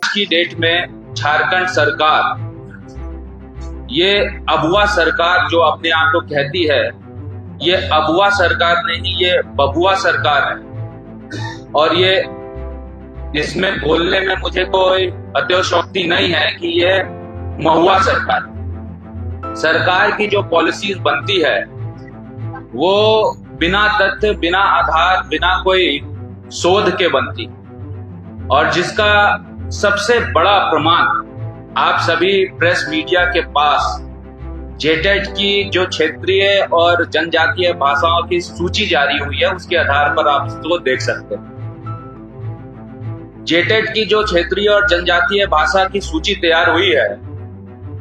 की डेट में झारखंड सरकार, ये अबुआ सरकार जो अपने आप को कहती है, ये अबुआ सरकार नहीं, ये बबुआ सरकार है। और ये इसमें बोलने में मुझे कोई अतिशयोक्ति नहीं है कि ये महुआ सरकार की जो पॉलिसीज बनती है वो बिना तथ्य, बिना आधार, बिना कोई शोध के बनती, और जिसका सबसे बड़ा प्रमाण आप सभी प्रेस मीडिया के पास जेटेट की जो क्षेत्रीय और जनजातीय भाषाओं की सूची जारी हुई है उसके आधार पर आप इसको देख सकते हैं। जेटेट की जो क्षेत्रीय और जनजातीय भाषा की सूची तैयार हुई है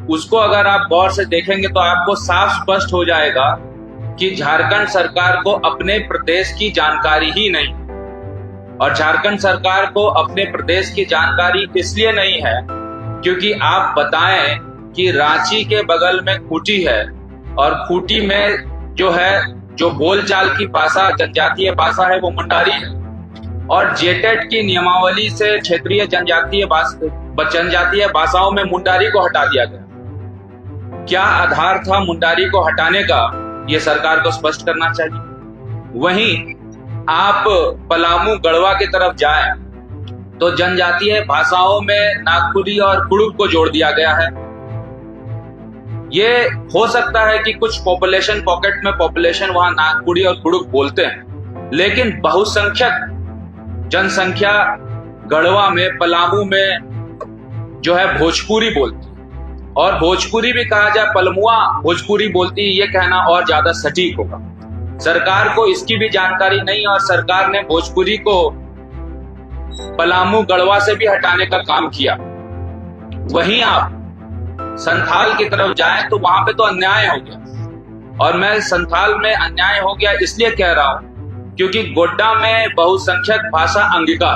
उसको अगर आप गौर से देखेंगे तो आपको साफ स्पष्ट हो जाएगा कि झारखंड सरकार को अपने प्रदेश की जानकारी ही नहीं, और झारखंड सरकार को अपने प्रदेश की जानकारी इसलिए नहीं है क्योंकि आप बताएं कि रांची के बगल में खूंटी है और खूंटी में जो बोलचाल की भाषा, जनजातीय भाषा है वो मुंडारी है, और जेटेट की नियमावली से क्षेत्रीय जनजातीय भाषाओं में मुंडारी को हटा दिया गया। क्या आधार था मुंडारी को हटाने का, ये सरकार को स्पष्ट करना चाहिए। वहीं आप पलामू, गढ़वा की तरफ जाएं तो जनजातीय भाषाओं में नागपुरी और कुड़ुक को जोड़ दिया गया है। ये हो सकता है कि कुछ पॉपुलेशन पॉकेट में पॉपुलेशन वहां नागपुरी और कुड़ुक बोलते हैं, लेकिन बहुसंख्यक जनसंख्या गढ़वा में, पलामू में जो है भोजपुरी बोलती है, और भोजपुरी भी कहा जाए पलमुआ भोजपुरी बोलती है, ये कहना और ज्यादा सटीक होगा। सरकार को इसकी भी जानकारी नहीं और सरकार ने भोजपुरी को पलामू, गढ़वा से भी हटाने का काम किया। वहीं आप संथाल की तरफ जाएं तो वहां पे तो अन्याय हो गया, और मैं संथाल में अन्याय हो गया इसलिए कह रहा हूं क्योंकि गोड्डा में बहुसंख्यक भाषा अंगिका,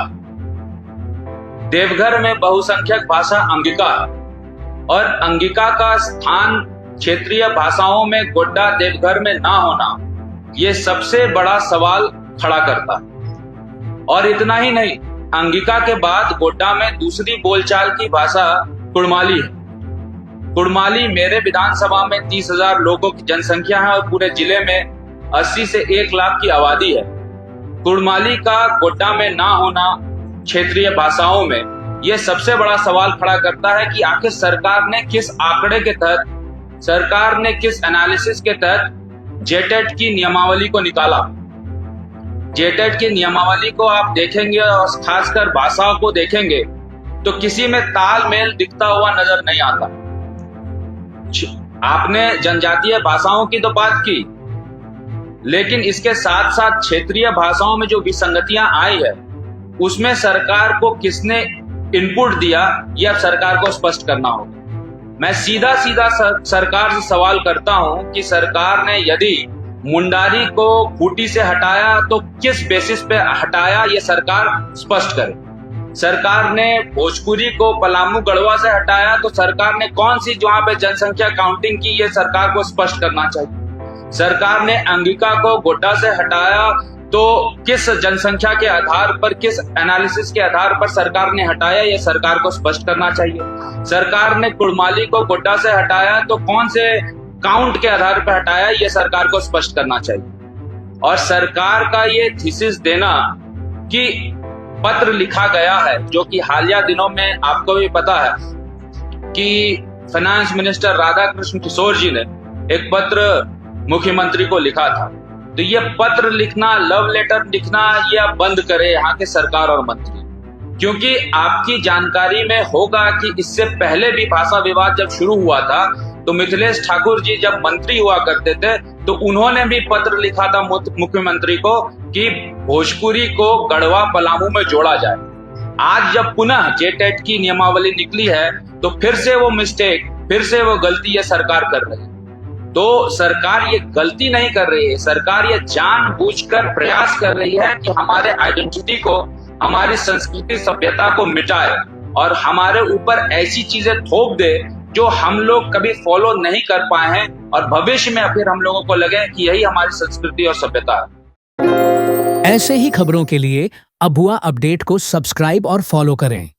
देवघर में बहुसंख्यक भाषा अंगिका, और अंगिका का स्थान क्षेत्रीय भाषाओं में गोड्डा, देवघर में ना होना ये सबसे बड़ा सवाल खड़ा करता है। और इतना ही नहीं, अंगिका के बाद गोड्डा में दूसरी बोलचाल की भाषा कुड़माली है। कुड़माली मेरे विधानसभा में 30,000 लोगों की जनसंख्या है और पूरे जिले में 80 से 1 लाख की आबादी है। कुड़माली का गोड्डा में ना होना क्षेत्रीय भाषाओं में यह सबसे बड़ा सवाल खड़ा करता है कि आखिर सरकार ने किस आंकड़े के तहत, सरकार ने किस एनालिसिस के तहत जेटेट की नियमावली को निकाला। जेटेट की नियमावली को आप देखेंगे और खासकर भाषाओं को देखेंगे तो किसी में तालमेल दिखता हुआ नजर नहीं आता। आपने जनजातीय भाषाओं की तो बात की, लेकिन इसके साथ साथ क्षेत्रीय भाषाओं में जो विसंगतियां आई है उसमें सरकार को किसने इनपुट दिया, यह सरकार को स्पष्ट करना होगा। मैं सीधा सरकार से सवाल करता हूं कि सरकार ने यदि मुंडारी को खूंटी से हटाया तो किस बेसिस पे हटाया, ये सरकार स्पष्ट करे। सरकार ने भोजपुरी को पलामू, गढ़वा से हटाया तो सरकार ने कौन सी जहां पे जनसंख्या काउंटिंग की, ये सरकार को स्पष्ट करना चाहिए। सरकार ने अंगिका को गोड्डा से हटाया तो किस जनसंख्या के आधार पर, किस एनालिसिस के आधार पर सरकार ने हटाया, ये सरकार को स्पष्ट करना चाहिए। सरकार ने कुड़माली को गोड्डा से हटाया तो कौन से काउंट के आधार पर हटाया, ये सरकार को स्पष्ट करना चाहिए। और सरकार का ये थीसिस देना कि पत्र लिखा गया है, जो कि हालिया दिनों में आपको भी पता है कि फाइनेंस मिनिस्टर राधाकृष्ण किशोर जी ने एक पत्र मुख्यमंत्री को लिखा था, तो ये पत्र लिखना, लव लेटर लिखना, ये आप बंद करे यहाँ के सरकार और मंत्री, क्योंकि आपकी जानकारी में होगा कि इससे पहले भी भाषा विवाद जब शुरू हुआ था तो मिथिलेश ठाकुर जी जब मंत्री हुआ करते थे तो उन्होंने भी पत्र लिखा था मुख्यमंत्री को कि भोजपुरी को गढ़वा, पलामू में जोड़ा जाए। आज जब पुनः जेटेट की नियमावली निकली है तो फिर से वो मिस्टेक, फिर से वो गलती ये सरकार कर रही है। तो सरकार ये गलती नहीं कर रही है, सरकार ये जानबूझकर प्रयास कर रही है कि हमारे आइडेंटिटी को, हमारी संस्कृति, सभ्यता को मिटाए और हमारे ऊपर ऐसी चीजें थोप दे जो हम लोग कभी फॉलो नहीं कर पाए हैं, और भविष्य में फिर हम लोगों को लगे कि यही हमारी संस्कृति और सभ्यता है। ऐसे ही खबरों के लिए अबुआ अपडेट को सब्सक्राइब और फॉलो करें।